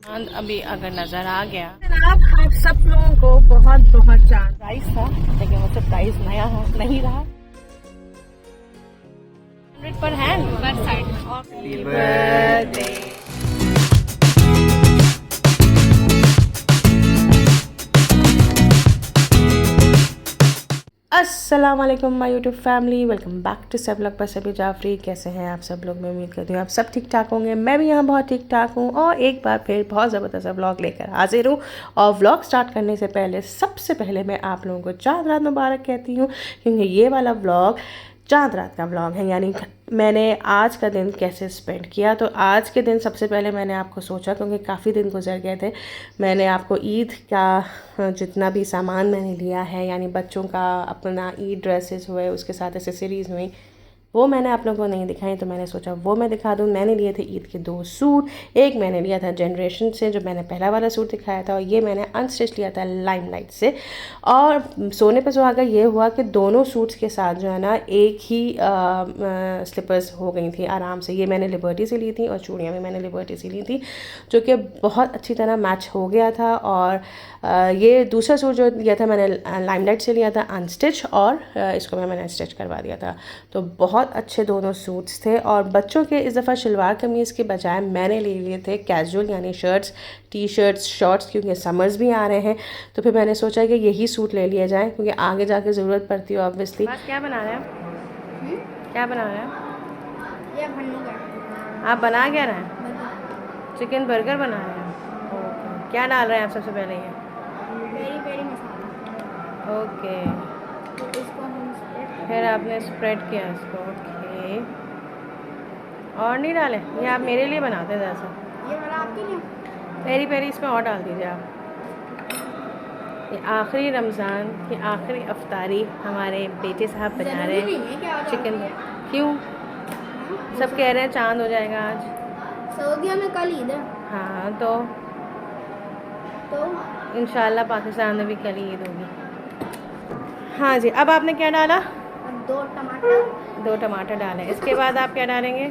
अभी अगर नजर आ गया जनाब, आप सब लोगों को बहुत बहुत चांद प्राइस था, लेकिन मुझसे प्राइस नया नहीं रहा। 100 पर हैंड पर साइड। अस्सलाम वालेकुम my YouTube family, welcome back to सब लोग पर सभी जाफरी। कैसे हैं आप सब लोग? मैं उम्मीद करती हूँ आप सब ठीक ठाक होंगे। मैं भी यहाँ बहुत ठीक ठाक हूँ और एक बार फिर बहुत ज़बरदस्त व्लॉग लेकर हाजिर हूँ। और व्लॉग स्टार्ट करने से पहले सबसे पहले मैं आप लोगों को चांद रात मुबारक कहती हूँ, क्योंकि ये वाला व्लॉग चांद रात का व्लॉग है। यानी मैंने आज का दिन कैसे स्पेंड किया, तो आज के दिन सबसे पहले मैंने आपको सोचा, क्योंकि काफ़ी दिन गुजर गए थे, मैंने आपको ईद का जितना भी सामान मैंने लिया है, यानी बच्चों का अपना ईद ड्रेसेस हुए, उसके साथ एसेसरीज़ हुई, वो मैंने आप लोगों को नहीं दिखाई, तो मैंने सोचा वो मैं दिखा दूँ। मैंने लिए थे ईद के 2 सूट। एक मैंने लिया था जनरेशन से, जो मैंने पहला वाला सूट दिखाया था, और ये मैंने अनस्टिच लिया था लाइमलाइट से। और सोने पे सुहागा ये हुआ कि दोनों सूट्स के साथ जो है ना एक ही स्लीपर्स हो गई थी आराम से। ये मैंने लिबर्टी से ली थी और चूड़ियाँ भी मैंने लिबर्टी से ली थी, जो कि बहुत अच्छी तरह मैच हो गया था। और ये दूसरा सूट जो लिया था मैंने लाइमलाइट से लिया था अनस्टिच, और इसको मैंने स्टिच करवा दिया था। तो बहुत अच्छे दोनों सूट्स थे। और बच्चों के इस दफ़ा शलवार कमीज़ के बजाय मैंने ले लिए थे कैजुअल, यानी शर्ट्स, टी शर्ट्स, शॉर्ट्स, क्योंकि समर्स भी आ रहे हैं। तो फिर मैंने सोचा कि यही सूट ले लिया जाए, क्योंकि आगे जाके ज़रूरत पड़ती है ऑब्वियसली। क्या बना रहे हैं? क्या बना रहे हैं? आप बना क्या रहे हैं? चिकन बर्गर बना रहे हैं। क्या डाल रहे हैं आप सबसे पहले? ये पेरी पेरी मसाला। ओके, तो इसको हम स्प्रेड फिर आपने स्प्रेड किया इसको। ओके, और नहीं डाले? ये आप मेरे लिए बनाते हैं जैसा। ये वाला आपके लिए। पेरी पेरी इसमें और डाल दीजिए आप। ये आखिरी रमज़ान की आखिरी अफ्तारी हमारे बेटे साहब बना रहे हैं चिकन। क्यों? सब कह रहे हैं चांद हो जाएगा आज। सऊदीया में कल ईद है। हाँ, तो इंशाल्लाह पाकिस्तान में भी कल ईद होगी। हाँ जी। अब आपने क्या डाला? अब 2 टमाटर डाले। इसके बाद आप क्या डालेंगे?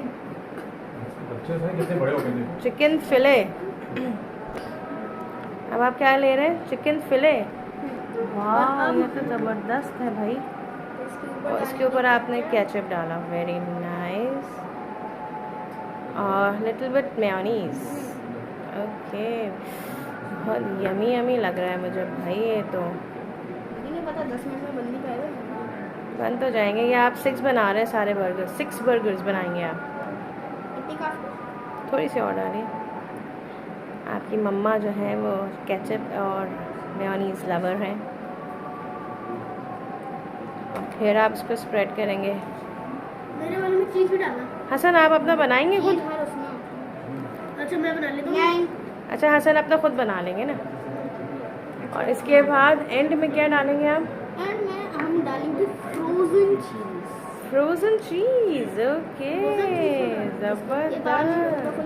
चिकन फिले। अब आप क्या ले रहे हैं? चिकन फिले। वाह, ये तो ज़बरदस्त है भाई। और इसके ऊपर आपने केचप डाला। Very nice. और लिटिल बिट मेयोनीज। ओके, बहुत यमी यमी लग रहा है मुझे भाई। ये तो नहीं पता 10 मिनट में बन नहीं पाएगा। बन तो जाएंगे। ये आप 6 बना रहे हैं सारे बर्गर, 6 बर्गर्स बनाएंगे आप। कितनी काफ़ी? थोड़ी सी और डालिए। आपकी मम्मा जो है वो केचप और मेयोनीज लवर हैं। फिर आप इसको स्प्रेड करेंगे। मेरे वाले में चीज़ भी डालना। हसन, आप अपना बनाएंगे खुद? अच्छा, मैं बना लेती हूँ। अच्छा, हसन अपना खुद बना लेंगे ना। और इसके बाद एंड में क्या डालेंगे आप? एंड में हम डालेंगे फ्रोजन चीज़। फ्रोजन चीज़। ओके, ज़बरदस्त।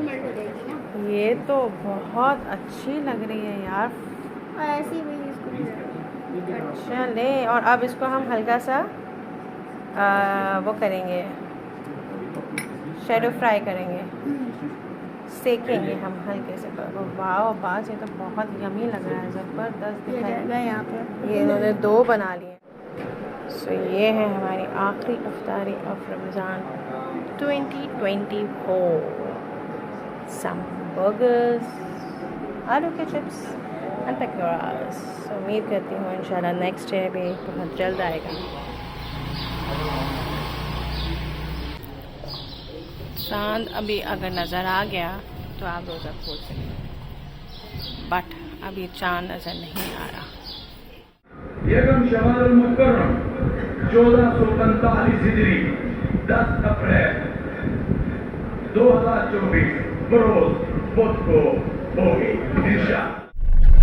ये तो बहुत अच्छी लग रही है यार। ऐसे ही इसको चले। और अब इसको हम हल्का सा वो करेंगे, शैडो फ्राई करेंगे, सेकेंगे हम हल्के से। वाह बाज, ये तो बहुत यमी लग रहा है, ज़बरदस्त दिखाएगा। यहाँ पे ये इन्होंने 2 बना लिए। सो ये है हमारी आखिरी अफ्तारी ऑफ रमज़ान 2024। सम बर्गर्स, आलू के चिप्स एंड पकौड़ास। उम्मीद करती हूँ इंशाल्लाह नेक्स्ट डे भी बहुत जल्द आएगा। चांद अभी अगर नज़र आ गया तो आप रोज़ा खोल सकते, बट अभी चांद नज़र नहीं आ रहा। यकम शवाल मुकर्रम 1445 हिजरी 10 अप्रैल 2024 बरोज बुध को होगी इंशाअल्लाह।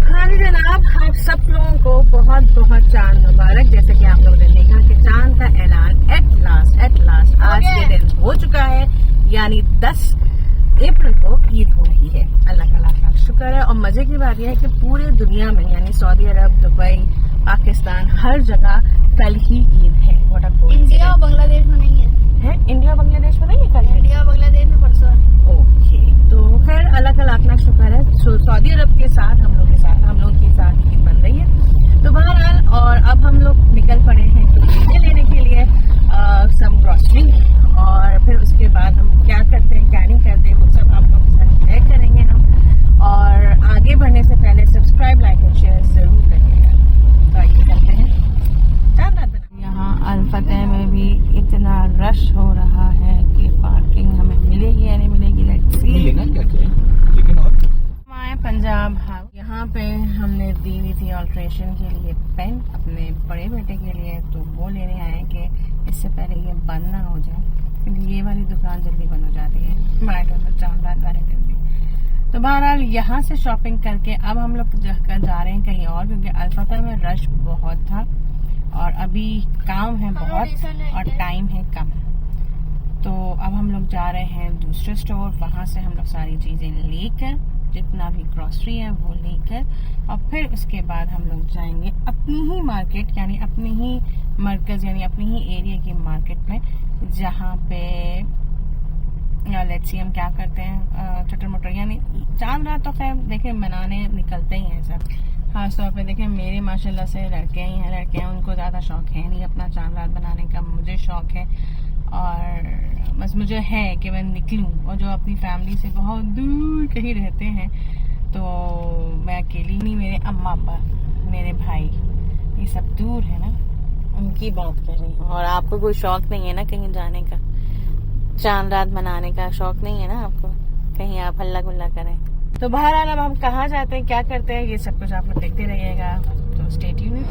हाँ जी जनाब, आप सब लोगों को बहुत बहुत चांद मुबारक। जैसे कि आप लोगों ने देखा कि चांद का ऐलान एट लास्ट आज के दिन हो चुका है, यानी 10 अप्रैल को ईद हो रही है। अल्लाह का लाख शुक्र है। और मज़े की बात यह है कि पूरे दुनिया में, यानी सऊदी अरब, दुबई, पाकिस्तान, हर जगह कल ही ईद है। इंडिया और बांग्लादेश में नहीं है। इंडिया बांग्लादेश में नहीं है कल? इंडिया बांग्लादेश में परसों। ओके, तो खैर अल्लाह का लाख शुक्र है। सऊदी साथ हम लोग के साथ ईद बन रही है। तो बहरहाल और अब हम लोग निकल पड़े हैं कुछ चीज़ें लेने के लिए, सब ग्रॉसरी, और फिर उसके बाद हम क्या करते हैं क्या नहीं करते वो सब आप लोग के साथ शेयर करेंगे हम। और आगे बढ़ने से पहले सब्सक्राइब, लाइक और शेयर ज़रूर करिएगा। तो आइए करते हैं चांद। यहाँ अल फतेह में भी इतना रश हो रहा है कि पार्किंग हमें मिलेगी या नहीं मिलेगी, लेट्स सी। हम आए पंजाब हाउस, यहाँ पे हमने दी हुई थी ऑल्ट्रेशन के लिए पेन अपने बड़े बेटे के लिए, तो वो लेने आए कि इससे पहले ये बंद ना हो जाए, क्योंकि ये वाली दुकान जल्दी बंद हो जाती है चांद वाले दिन भी। तो बहरहाल यहाँ से शॉपिंग करके अब हम लोग जा रहे हैं कहीं और, क्योंकि अल फतेह में रश बहुत था और अभी काम है बहुत और टाइम है कम। तो अब हम लोग जा रहे हैं दूसरे स्टोर, वहाँ से हम लोग सारी चीज़ें लेकर, जितना भी ग्रॉसरी है वो लेकर, और फिर उसके बाद हम लोग जाएंगे अपनी ही मार्केट, यानी अपनी ही मरकज़, यानी अपनी ही एरिया की मार्केट में, जहाँ पे लेट्स सी हम क्या करते हैं चटर मटर, यानी चांद रात तो खैर देखें मनाने निकलते ही हैं सब। खास तौर पे देखें मेरे माशाल्लाह से लड़के हैं, उनको ज़्यादा शौक है नहीं अपना चांद रात बनाने का, मुझे शौक है और बस मुझे है कि मैं निकलूं, और जो अपनी फैमिली से बहुत दूर कहीं रहते हैं तो मैं अकेली नहीं, मेरे अम्मा अब्बा, मेरे भाई, ये सब दूर है ना, उनकी बात कर रही हूँ। और आपको कोई शौक नहीं है ना कहीं जाने का, चांद रात मनाने का शौक नहीं है ना आपको, कहीं आप हल्ला गुल्ला करें। तो बहरहाल अब हम कहाँ जाते हैं क्या करते हैं ये सब कुछ आप लोग देखते रहिएगा, तो स्टे ट्यून्ड।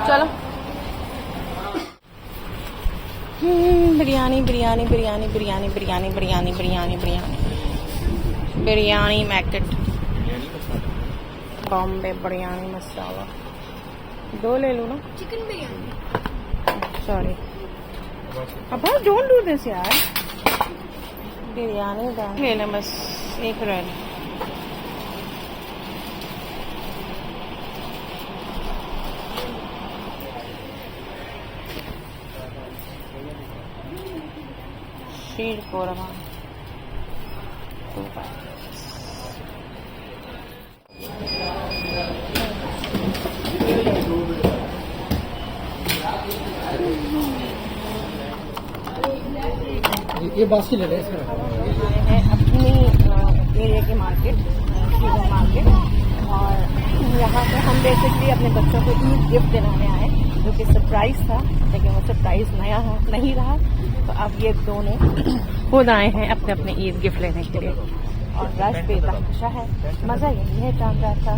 चलो बिरयानी बिरयानी बिरयानी बिरयानी बिरयानी बिरयानी बिरयानी बिरयानी बिरयानी मैकेट बॉम्बे बिरयानी मसाला 2 ले लो ना, चिकन बिरयानी। सॉरी अब डोंट डू दिस यार, बिरयानी ले लें बस एक रेड। शीर कोरमा 2 पैकेट्स। ये बासी ले रहे हैं अपनी एरिया की मार्केट, मार्केट, और यहाँ पे हम बेसिकली अपने बच्चों को ईद गिफ्ट दिलाने आए, जो कि सरप्राइज था, लेकिन वो सरप्राइज नया नहीं रहा। तो अब ये दोनों खुद आए हैं अपने अपने ईद गिफ्ट लेने के लिए, और रश बेतहाशा है, मज़ा यही है चांद रात का।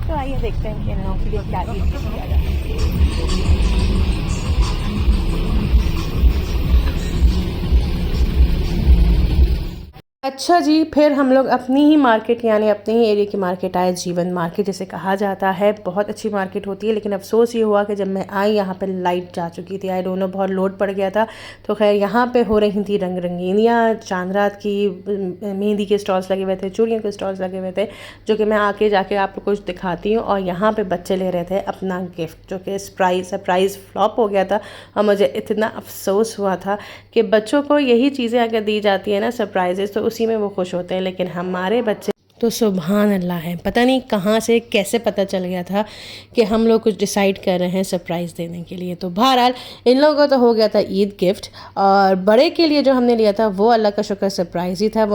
तो आइए देखते हैं कि इन लोगों के लिए क्या ईद गिफ्ट किया जाए। अच्छा जी, फिर हम लोग अपनी ही मार्केट यानी अपने ही एरिया की मार्केट आए, जीवन मार्केट जिसे कहा जाता है। बहुत अच्छी मार्केट होती है, लेकिन अफसोस ये हुआ कि जब मैं आई यहाँ पे लाइट जा चुकी थी, आई डोंट नो बहुत लोड पड़ गया था। तो खैर यहाँ पे हो रही थी रंग रंगीनियाँ, चांद रात की मेहंदी के स्टॉल्स लगे हुए थे, चूड़ियों के स्टॉल्स लगे हुए थे, जो कि मैं आके जाके आपको कुछ दिखाती हूँ। और यहाँ पर बच्चे ले रहे थे अपना गिफ्ट, जो कि सरप्राइज़ फ्लॉप हो गया था। और मुझे इतना अफसोस हुआ था कि बच्चों को यही चीज़ें अगर दी जाती है ना सरप्राइजेस, तो उसी में वो खुश होते हैं, लेकिन हमारे बच्चे तो सुभान अल्लाह है, पता नहीं कहाँ से कैसे पता चल गया था कि हम लोग कुछ डिसाइड कर रहे हैं सरप्राइज़ देने के लिए। तो बहरहाल इन लोगों को तो हो गया था ईद गिफ्ट, और बड़े के लिए जो हमने लिया था वो अल्लाह का शुक्र सरप्राइज़ ही था,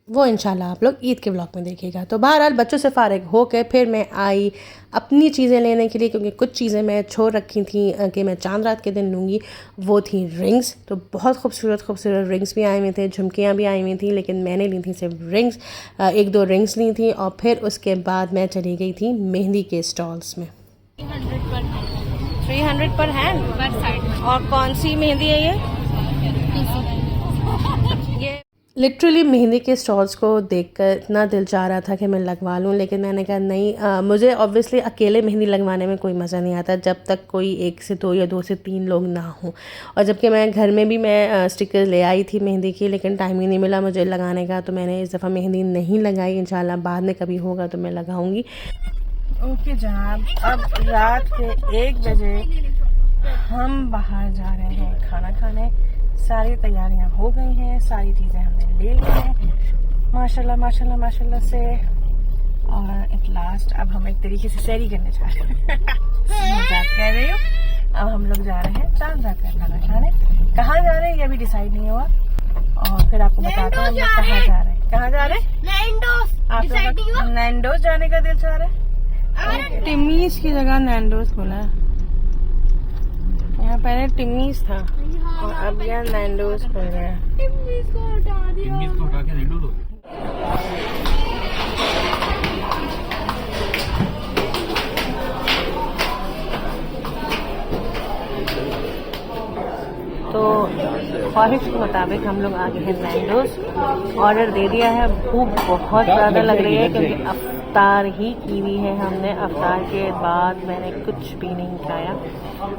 वो इंशाल्लाह आप लोग ईद के व्लॉग में देखिएगा। तो बहरहाल बच्चों से फारिग होकर फिर मैं आई अपनी चीज़ें लेने के लिए, क्योंकि कुछ चीज़ें मैं छोड़ रखी थी कि मैं चांद रात के दिन लूँगी। वो थी रिंग्स, तो बहुत खूबसूरत रिंग्स भी आए हुए थे, झुमकियाँ भी आई हुई थी, लेकिन मैंने ली थी सिर्फ रिंग्स, 1-2 रिंग्स ली थी। और फिर उसके बाद मैं चली गई थी मेहंदी के स्टॉल्स में। 300 पर हैंड पर साइड। और कौन सी मेहंदी है ये? लिटरली मेहंदी के स्टॉल्स को देखकर इतना दिल चाह रहा था कि मैं लगवा लूँ, लेकिन मैंने कहा नहीं, मुझे ऑब्वियसली अकेले मेहंदी लगवाने में कोई मज़ा नहीं आता जब तक कोई 1 से 2 या 2 से 3 लोग ना हों। और जबकि मैं घर में भी मैं स्टिकर ले आई थी मेहंदी की, लेकिन टाइम ही नहीं मिला मुझे लगाने का, तो मैंने इस दफ़ा मेहंदी नहीं लगाई। इंशाल्लाह बाद में कभी होगा तो मैं लगाऊंगी। ओके जनाब, अब रात के 1 बजे हम बाहर जा रहे हैं खाना खाने। सारी तैयारियां हो गई हैं, सारी चीज़ें हमने ले ली हैं माशाल्लाह माशाल्लाह माशाल्लाह से। और एट लास्ट अब हम एक तरीके से सैरी करने जा रहे हैं। मजाक कर रही हूँ। अब हम लोग जा रहे हैं चांद रात का खाना खाने। कहाँ जा रहे हैं ये भी डिसाइड नहीं हुआ, और फिर आपको बताता हूँ हम लोग कहाँ जा रहे हैं। कहाँ जा रहे हैं? आप लोग नैंडोस जाने का दिल चाह रहा है? टिम्मीज की जगह नैंडोस खोला है। यहाँ पहले टिम्मीज था और अब यहाँ नैंडोस खुल गया। तो ख्वाहिश के मुताबिक हम लोग आ गए हैं नैंडोस। ऑर्डर दे दिया है। भूख बहुत ज़्यादा लग रही है क्योंकि अफ्तार ही की हुई है हमने। अफ्तार के बाद मैंने कुछ भी नहीं खाया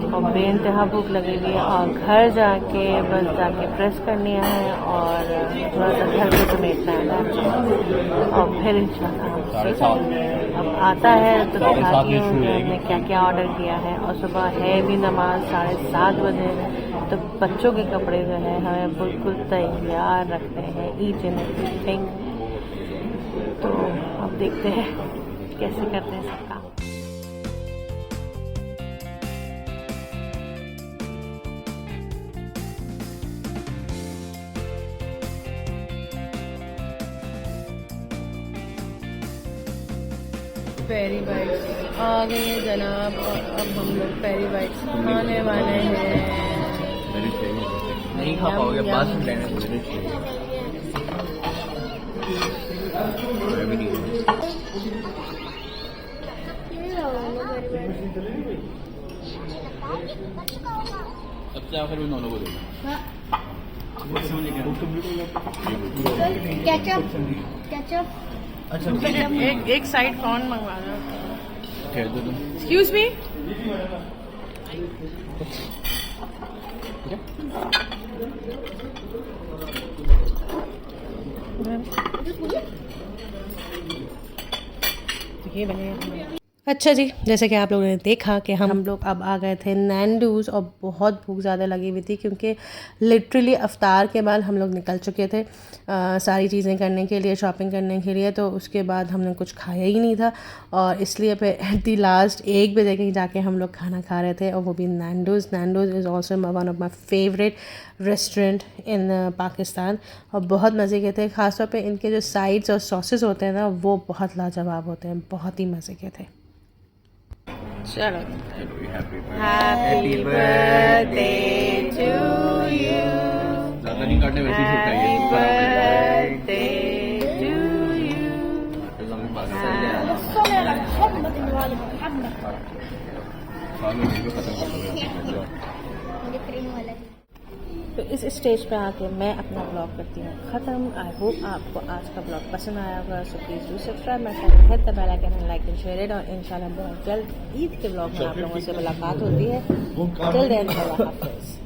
और बेइंतहा भूख लगी हुई है। और घर जाके बस जाके प्रेस करनी है और थोड़ा सा घर को समेटना है और फिर इंशाल्लाह अब आता है तो दिखाती हूँ कि हमने क्या क्या ऑर्डर किया है। और सुबह है भी नमाज 7:30 बजे, तो बच्चों के कपड़े जो है हमें बिल्कुल तैयार रखते हैं, ईच एंड एवरीथिंग। तो अब देखते हैं कैसे करते हैं सब काम। पेरी बाइट्स आ गई है जनाब, और अब हम लोग पेरी बाइट्स खाने वाले हैं। नहीं खा पाओगे, पास में लेने बोले सबसे आखिर में दोनों को देना। केचप अच्छा एक साइड कौन मंगवा रहा है? ठहर दो तुम। Excuse me. ये बने। अच्छा जी, जैसे कि आप लोगों ने देखा कि हम लोग अब आ गए थे नैंडोस और बहुत भूख ज़्यादा लगी हुई थी क्योंकि लिटरली अफ्तार के बाद हम लोग निकल चुके थे सारी चीज़ें करने के लिए, शॉपिंग करने के लिए। तो उसके बाद हमने कुछ खाया ही नहीं था और इसलिए फिर एट दी लास्ट 1 बजे कहीं जाके हम लोग खाना खा रहे थे, और वो भी Nando's. Nando's is also one of my favourite restaurant in Pakistan और बहुत मज़े के थे। ख़ासतौर पे इनके जो साइड्स और सॉसेस होते हैं ना, वो बहुत लाजवाब होते हैं, बहुत ही मज़े के थे। चलो, हैप्पी बर्थडे टू यू, ज़्यादा नहीं काटने, वैसे ही हैप्पी बर्थडे टू यू। तो इस स्टेज पे आके मैं अपना ब्लॉग करती हूँ ख़त्म। आई होप आपको आज का ब्लॉग पसंद आया होगा। So please do subscribe my channel, hit the bell icon and like and share it. और इंशाल्लाह बहुत जल्द ईद के ब्लॉग में आप लोगों से मुलाकात होती है। टिल देन, अल्लाह हाफ़िज़।